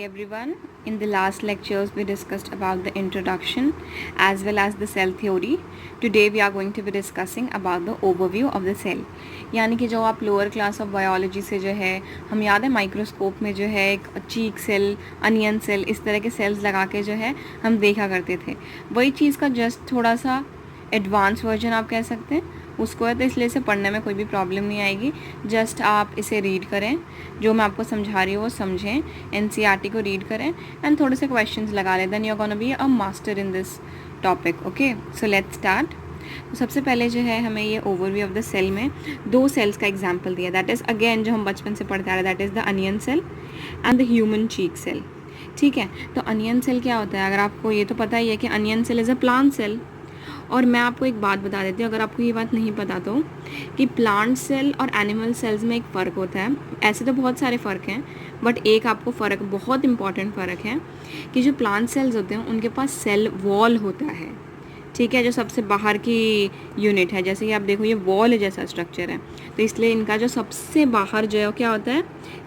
everyone. In the last lectures we discussed about the introduction as well as the cell theory. Today we are going to be discussing about the overview of the cell. यानी कि जो आप lower class of biology से जो है हम याद है माइक्रोस्कोप में जो है एक चीक सेल, अनियन सेल, इस तरह के सेल्स लगा के जो है हम देखा करते थे, वही चीज़ का जस्ट थोड़ा सा एडवांस वर्जन आप कह सकते हैं उसको है। तो इसलिए इसे पढ़ने में कोई भी प्रॉब्लम नहीं आएगी। जस्ट आप इसे रीड करें, जो मैं आपको समझा रही हूँ वो समझें, एनसीईआरटी को रीड करें एंड थोड़े से क्वेश्चंस लगा लें। Then you are gonna be a master in this topic. Okay, so let's start. तो सबसे पहले जो है हमें ये ओवरव्यू ऑफ द सेल में दो सेल्स का एग्जाम्पल दिया, दैट इज़ अगेन जो हम बचपन से पढ़ते आ रहे हैं, that is the onion cell and the human cheek cell. ठीक है, तो अनियन सेल क्या होता है? अगर आपको ये तो पता ही है कि onion cell is a plant cell. और मैं आपको एक बात बता देती हूँ, अगर आपको ये बात नहीं पता तो, कि प्लांट सेल और एनिमल सेल्स में एक फ़र्क होता है। ऐसे तो बहुत सारे फ़र्क हैं, बट एक आपको फ़र्क, बहुत इंपॉर्टेंट फ़र्क है कि जो प्लांट सेल्स होते हैं उनके पास सेल वॉल होता है। ठीक है, जो सबसे बाहर की यूनिट है, जैसे कि आप देखो ये वॉल जैसा स्ट्रक्चर है, तो इसलिए इनका जो सबसे बाहर जो है क्या होता है?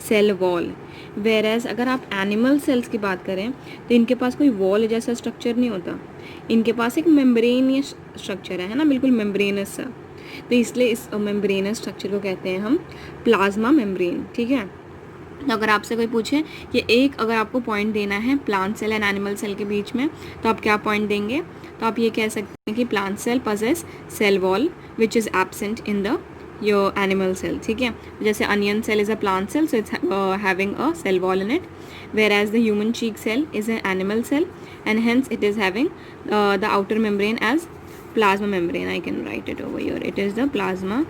Cell wall. वेरएज अगर आप एनिमल सेल्स की बात करें तो इनके पास कोई वॉल जैसा स्ट्रक्चर नहीं होता, इनके पास एक मेम्ब्रेनियस स्ट्रक्चर है ना, बिल्कुल मेम्ब्रेनस सा। तो इसलिए इस मेम्ब्रेनस स्ट्रक्चर को कहते हैं हम प्लाज्मा मेम्ब्रेन। ठीक है, तो अगर आपसे कोई पूछे कि एक अगर आपको पॉइंट देना है plant cell and animal cell के बीच में, तो आप क्या पॉइंट देंगे? तो आप ये कह सकते हैं कि plant cell possess cell wall which is absent in the your animal cell. ठीक है, जैसे onion cell is a plant cell, so it's having a cell wall in it, whereas the human cheek cell is an animal cell and hence it is having the outer membrane as plasma membrane. I can write it over here, it is the plasma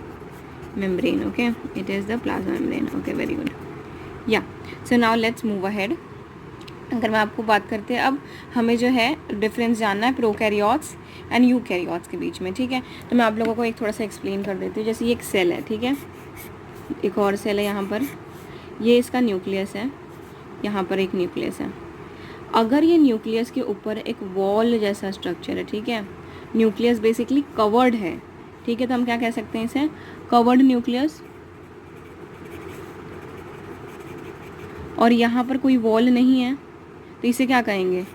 membrane. Okay, it is the plasma membrane. Okay, very good. Yeah, so now let's move ahead. अगर मैं आपको बात करते हैं, अब हमें जो है डिफरेंस जानना है प्रोकैरियोट्स एंड यूकैरियोट्स के बीच में। ठीक है, तो मैं आप लोगों को एक थोड़ा सा एक्सप्लेन कर देती हूँ। जैसे ये एक सेल है, ठीक है, एक और सेल है यहाँ पर, ये इसका न्यूक्लियस है, यहाँ पर एक न्यूक्लियस है। अगर ये न्यूक्लियस के ऊपर एक वॉल जैसा स्ट्रक्चर है, ठीक है, न्यूक्लियस बेसिकली कवर्ड है, ठीक है, तो हम क्या कह सकते हैं इसे? Covered nucleus. और यहाँ पर कोई वॉल नहीं है, तो इसे क्या कहेंगे?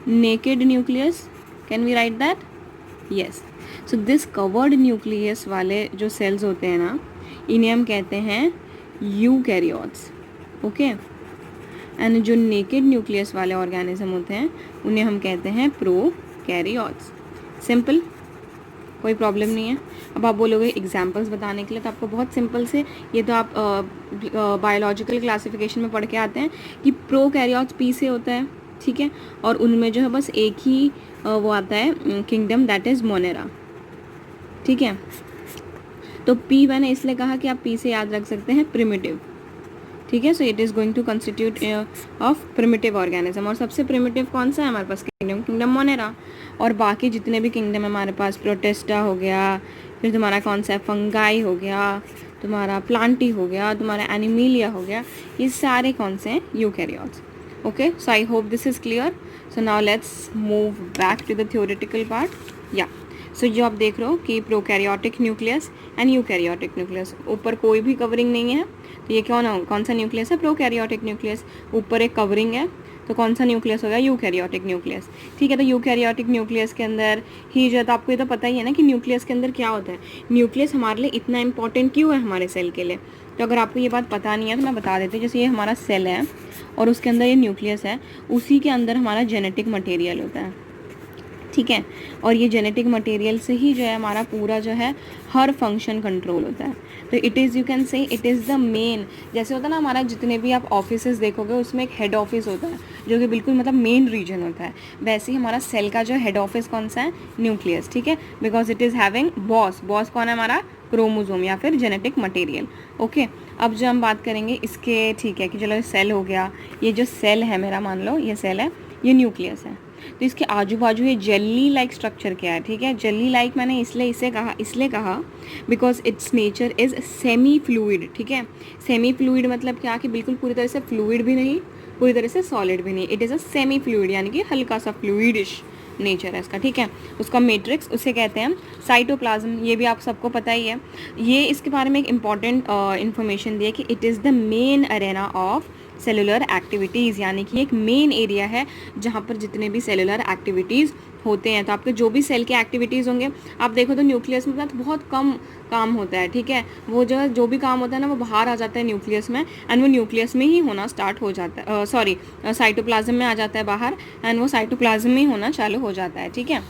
Naked nucleus. Can we write that? Yes. So this covered nucleus वाले जो सेल्स होते हैं ना, इन्हें हम कहते हैं यूकैरियोट्स। ओके, एंड जो नेकेड न्यूक्लियस वाले ऑर्गेनिज्म होते हैं उन्हें हम कहते हैं प्रोकैरियोट्स। सिंपल, कोई प्रॉब्लम नहीं है। अब आप बोलोगे एग्जांपल्स बताने के लिए, तो आपको बहुत सिंपल से, ये तो आप बायोलॉजिकल क्लासिफिकेशन में पढ़ के आते हैं कि प्रोकैरियोट्स पी से होता है, ठीक है, और उनमें जो है बस एक ही वो आता है किंगडम, दैट इज़ मोनेरा। ठीक है, तो पी मैंने इसलिए कहा कि आप पी से याद रख सकते हैं प्रिमिटिव। ठीक है, so it is going to constitute of primitive organism. और सबसे प्रिमिटिव कौन सा है हमारे पास? Kingdom Monera. और बाकी जितने भी किंगडम है हमारे पास, प्रोटेस्टा हो गया, फिर तुम्हारा कौन सा है, फंगाई हो गया, तुम्हारा प्लांटी हो गया, तुम्हारा एनिमीलिया हो गया, ये सारे कौन से हैं? Eukaryotes. Okay, so I hope this is clear. So now let's move back to the theoretical part. या सो जो आप देख रहे हो कि prokaryotic nucleus and eukaryotic nucleus, ऊपर कोई भी कवरिंग नहीं है, तो ये कौन सा न्यूक्लियस है? Prokaryotic nucleus. ऊपर एक कवरिंग है, तो कौन सा न्यूक्लियस होगा? Eukaryotic nucleus. ठीक है, तो यूकैरियोटिक न्यूक्लियस के अंदर ही जो है, तो आपको ये तो पता ही है ना कि न्यूक्लियस के अंदर क्या होता है। न्यूक्लियस हमारे लिए इतना इंपॉर्टेंट क्यों है हमारे सेल के लिए? तो अगर आपको ये बात पता नहीं है तो मैं बता देती हूँ। जैसे ये हमारा सेल है और उसके अंदर ये न्यूक्लियस है, उसी के अंदर हमारा जेनेटिक मटेरियल होता है। ठीक है, और ये जेनेटिक मटेरियल से ही जो है हमारा पूरा जो है हर फंक्शन कंट्रोल होता है। तो it is, you can say it is the main, जैसे होता है ना हमारा, जितने भी आप ऑफिसेज देखोगे उसमें एक हेड ऑफिस होता है जो कि बिल्कुल मतलब मेन रीजन होता है, वैसे ही हमारा सेल का जो हेड ऑफिस कौन सा है? न्यूक्लियस। ठीक है, because it is having boss कौन है हमारा? क्रोमोजोम या फिर जेनेटिक मटेरियल। ओके, अब जो हम बात करेंगे इसके, ठीक है, कि चलो ये सेल हो गया, ये जो सेल है मेरा, मान लो ये सेल है, ये न्यूक्लियस है, तो इसके आजू बाजू ये जेली लाइक स्ट्रक्चर क्या है? ठीक है, जेली लाइक मैंने इसलिए कहा because it's nature is semi fluid. ठीक है, सेमी फ्लूइड मतलब क्या? कि बिल्कुल पूरी तरह से फ्लूइड भी नहीं, पूरी तरह से सॉलिड भी नहीं, it is a semi fluid, यानी कि हल्का सा फ्लूइडिश नेचर है इसका। ठीक है, उसका मैट्रिक्स उसे कहते हैं साइटोप्लाज्म, ये भी आप सबको पता ही है। ये इसके बारे में एक इम्पॉर्टेंट इन्फॉर्मेशन दी है कि it is the main Arena of cellular activities, यानी कि एक मेन एरिया है जहाँ पर जितने भी सेलुलर एक्टिविटीज़ होते हैं। तो आपके जो भी सेल के एक्टिविटीज़ होंगे, आप देखो तो न्यूक्लियस में तो बहुत कम काम होता है, ठीक है। वो जो भी काम होता है ना, वो बाहर आ जाता है न्यूक्लियस में, एंड वो न्यूक्लियस में ही होना स्टार्ट हो जाता है, सॉरी साइटोप्लाज्म में आ जाता है बाहर, एंड वो साइटोप्लाज्म में ही होना चालू हो जाता है, ठीक है।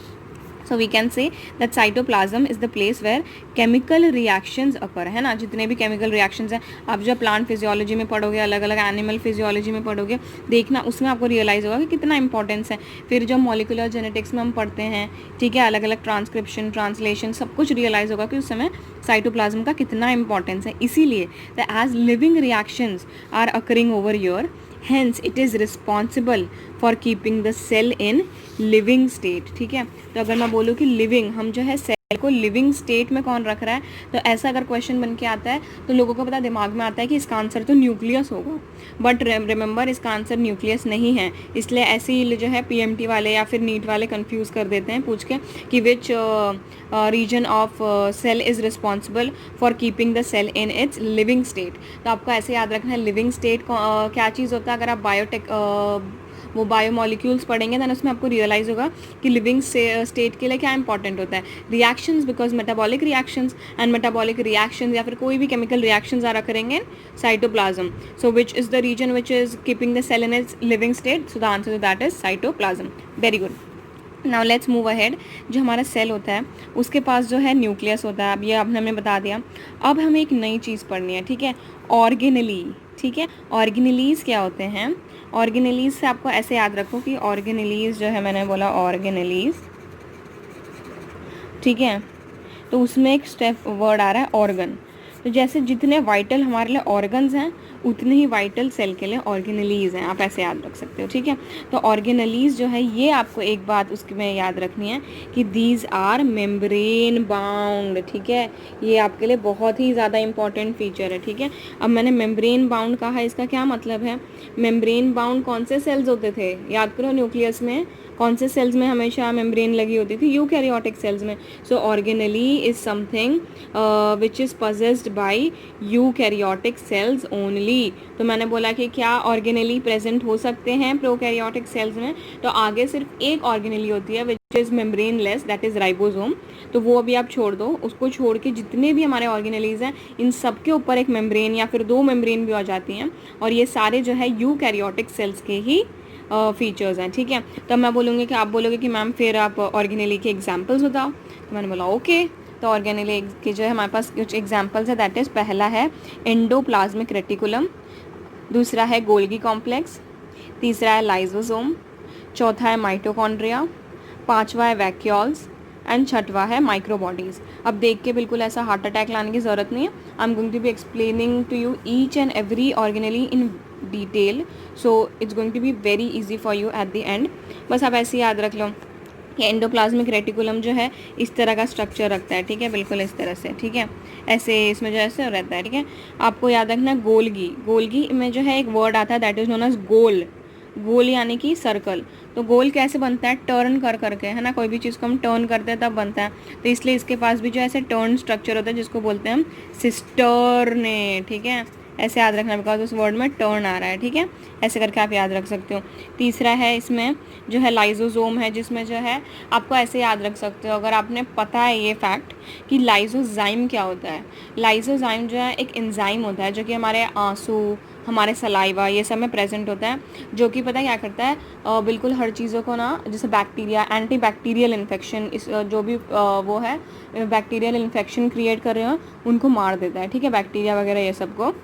So we can say that cytoplasm is the place where chemical reactions occur, है ना। जितने भी chemical reactions हैं, आप जब प्लांट फिजियोलॉजी में पढ़ोगे, अलग अलग एनिमल फिजियोलॉजी में पढ़ोगे, देखना उसमें आपको रियलाइज़ होगा कि कितना इंपॉर्टेंस है। फिर जब मॉलिकुलर जेनेटिक्स में हम पढ़ते हैं, ठीक है, अलग अलग ट्रांसक्रिप्शन, ट्रांसलेशन, सब कुछ रियलाइज़ होगा कि उस समय साइटोप्लाज्म का कितना इंपॉर्टेंस है। इसीलिए the as living reactions are occurring over your, hence it is responsible for keeping the cell in living state, ठीक है। तो अगर मैं बोलूँ कि लिविंग, हम जो है सेल को लिविंग स्टेट में कौन रख रहा है, तो ऐसा अगर क्वेश्चन बन के आता है तो लोगों को पता दिमाग में आता है कि इसका आंसर तो न्यूक्लियस होगा, बट रिमेंबर इसका आंसर न्यूक्लियस नहीं है। इसलिए ऐसे ही जो है पीएमटी वाले या फिर नीट वाले कंफ्यूज कर देते हैं पूछ के कि which region of cell is responsible for keeping the cell in its living state. तो आपको ऐसे याद रखना है लिविंग स्टेट क्या चीज़ होता है। अगर आप बायोटेक वो बायोमोलिक्यूल्स पढ़ेंगे देन उसमें आपको रियलाइज़ होगा कि लिविंग स्टेट के लिए क्या इंपॉर्टेंट होता है। Reactions, because metabolic reactions, and metabolic reactions या फिर कोई भी केमिकल रिएक्शंस आ करेंगे cytoplasm. So which is the region which is keeping the cell in its living state, so the answer to that is cytoplasm. Very good. Now let's move ahead. जो हमारा cell होता है उसके पास जो है nucleus होता है, अब ये आपने हमें बता दिया। अब हमें एक नई चीज़ पढ़नी है, ठीक है, ऑर्गेनेली, ठीक है। ऑर्गेनेलीज क्या होते हैं? ऑर्गेनेलीज से आपको ऐसे याद रखो कि ऑर्गेनेलीज जो है, मैंने बोला ऑर्गेनेलीज, ठीक है, तो उसमें एक स्टेप वर्ड आ रहा है ऑर्गन। तो जैसे जितने वाइटल हमारे लिए ऑर्गन्स हैं उतने ही वाइटल सेल के लिए ऑर्गेनेलीज हैं, आप ऐसे याद रख सकते हो, ठीक है। तो ऑर्गेनेलीज जो है ये आपको एक बात उसके में याद रखनी है कि दीज आर मेम्ब्रेन बाउंड, ठीक है। ये आपके लिए बहुत ही ज़्यादा इंपॉर्टेंट फीचर है, ठीक है। अब मैंने मेम्ब्रेन बाउंड कहा, इसका क्या मतलब है? मेम्ब्रेन बाउंड कौन से सेल्स होते थे, याद करो। न्यूक्लियस में कौन से सेल्स में हमेशा मेम्ब्रेन लगी होती थी? यूकैरियोटिक सेल्स में। So organelle is something which is possessed by eukaryotic cells only. तो मैंने बोला कि क्या ऑर्गेनेली प्रेजेंट हो सकते हैं प्रोकैरियोटिक सेल्स में? तो आगे सिर्फ एक ऑर्गेनेली होती है which is membrane less, that is ribosome. तो वो अभी आप छोड़ दो, उसको छोड़ के जितने भी हमारे ऑर्गेनेलीज हैं इन सब के ऊपर एक मेम्ब्रेन या फिर दो मेम्ब्रेन भी आ जाती हैं, और ये सारे जो है यूकैरियोटिक सेल्स के ही फीचर्स हैं, ठीक है। तो मैं बोलूँगी कि आप बोलोगे कि मैम फिर आप ऑर्गेनेली के एग्जांपल्स बताओ। तो मैंने बोला ओके। तो ऑर्गेनेली के जो है हमारे पास कुछ एग्जांपल्स है, दैट इज़ पहला है एंडोप्लाज्मिक रेटिकुलम, दूसरा है गोल्गी कॉम्प्लेक्स, तीसरा है लाइजोसोम, चौथा है माइटोकॉन्ड्रिया, पांचवा है वैक्यूल्स, एंड छठवा है माइक्रोबॉडीज़। अब देख के बिल्कुल ऐसा हार्ट अटैक लाने की ज़रूरत नहीं है। I am going to be explaining to you each and every organelle in detail, so it's going to be very easy for you at the end. बस आप ऐसे याद रख लो कि एंडोप्लाज्मिक रेटिकुलम जो है इस तरह का स्ट्रक्चर रखता है, ठीक है, बिल्कुल इस तरह से, ठीक है, ऐसे इसमें जो ऐसे रहता है, ठीक है। आपको याद रखना गोल्गी, गोल्गी में जो है एक वर्ड आता है दैट इज़ नोन एज गोल, गोल यानी कि सर्कल। तो गोल कैसे बनता है? टर्न कर करके, है ना, कोई भी चीज़ को हम टर्न करते हैं तब बनता है। तो इसलिए इसके पास भी जो ऐसे टर्न स्ट्रक्चर होता है जिसको बोलते हैं हम सिस्टर्ने, ठीक है, ऐसे याद रखना बिकॉज उस वर्ड में टर्न आ रहा है, ठीक है, ऐसे करके आप याद रख सकते हो। तीसरा है इसमें जो है लाइजोसोम है, जिसमें जो है आपको ऐसे याद रख सकते हो, अगर आपने पता है ये फैक्ट कि लाइजोजाइम क्या होता है। लाइजोजाइम जो है एक एंजाइम होता है जो कि हमारे आंसू, हमारे सलाइवा, ये सब में प्रेजेंट होता है, जो कि पता क्या करता है, बिल्कुल हर चीज़ों को ना, जैसे बैक्टीरिया, एंटी बैक्टीरियल इन्फेक्शन, इस जो भी वो है बैक्टीरियल इन्फेक्शन क्रिएट कर रहे हो उनको मार देता है, ठीक है, बैक्टीरिया वगैरह ये सब को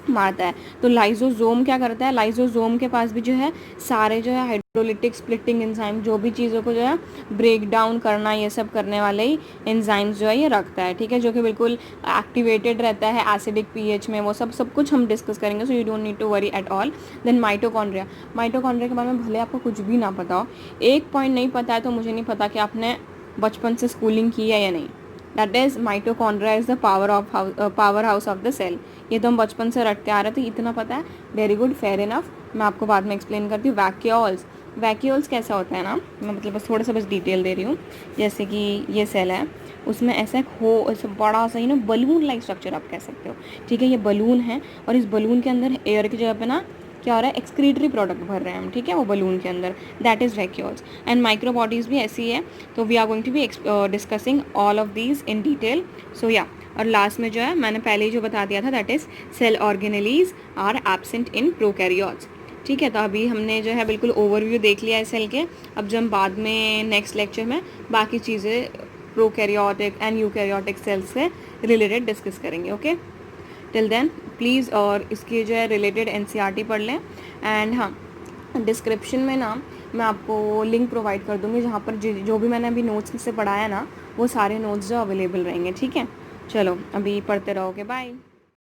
मारता है। तो लाइजोसोम क्या करता है? लाइजोसोम के पास भी जो है सारे जो है हाइड्रोलिटिक स्प्लिटिंग एंजाइम, जो भी चीज़ों को जो है ब्रेक डाउन करना, ये सब करने वाले ही एंजाइम्स जो है ये रखता है, ठीक है, जो कि बिल्कुल एक्टिवेटेड रहता है एसिडिक पीएच में। वो सब कुछ हम डिस्कस करेंगे, so you don't need to worry at all. Then mitochondria, mitochondria के बारे में भले आपको कुछ भी ना पता हो, एक पॉइंट नहीं पता है तो मुझे नहीं पता कि आपने बचपन से स्कूलिंग की है या नहीं। That is mitochondria is the power house of the cell. ये तो हम बचपन से रटते आ रहे थे, इतना पता है, वेरी गुड, फेयर इनफ। मैं आपको बाद में एक्सप्लेन करती हूँ। वैक्यूल्स, वैक्यूल्स कैसा होता है ना, मैं मतलब बस थोड़ा सा बस डिटेल दे रही हूँ। जैसे कि ये सेल है, उसमें ऐसा ऐसा बड़ा सा ही ना बलून लाइक स्ट्रक्चर आप कह सकते हो, ठीक है, ये बलून है, और इस बलून के अंदर एयर की जगह पे ना क्या हो रहा है, एक्सक्रीटरी प्रोडक्ट भर रहे हैं हम, ठीक है, वो बलून के अंदर, that is vacuoles. And microbodies भी ऐसी है, तो we are going to be discussing all of these in detail. So yeah, और लास्ट में जो है मैंने पहले ही जो बता दिया था, that is cell organelles are absent in prokaryotes. ठीक है, तो अभी हमने जो है बिल्कुल ओवरव्यू देख लिया है सेल के। अब जब हम बाद में नेक्स्ट लेक्चर में बाकी चीज़ें प्रोकैरियोटिक एंड यूकैरियोटिक सेल्स से रिलेटेड डिस्कस करेंगे। ओके, टिल देन प्लीज़ और इसके जो है रिलेटेड एनसीईआरटी पढ़ लें। एंड हाँ, डिस्क्रिप्शन में ना मैं आपको लिंक प्रोवाइड कर दूँगी जहाँ पर जो भी मैंने अभी नोट्स से पढ़ाया ना, वो सारे नोट्स जो अवेलेबल रहेंगे। ठीक है, चलो अभी पढ़ते रहोगे, बाय।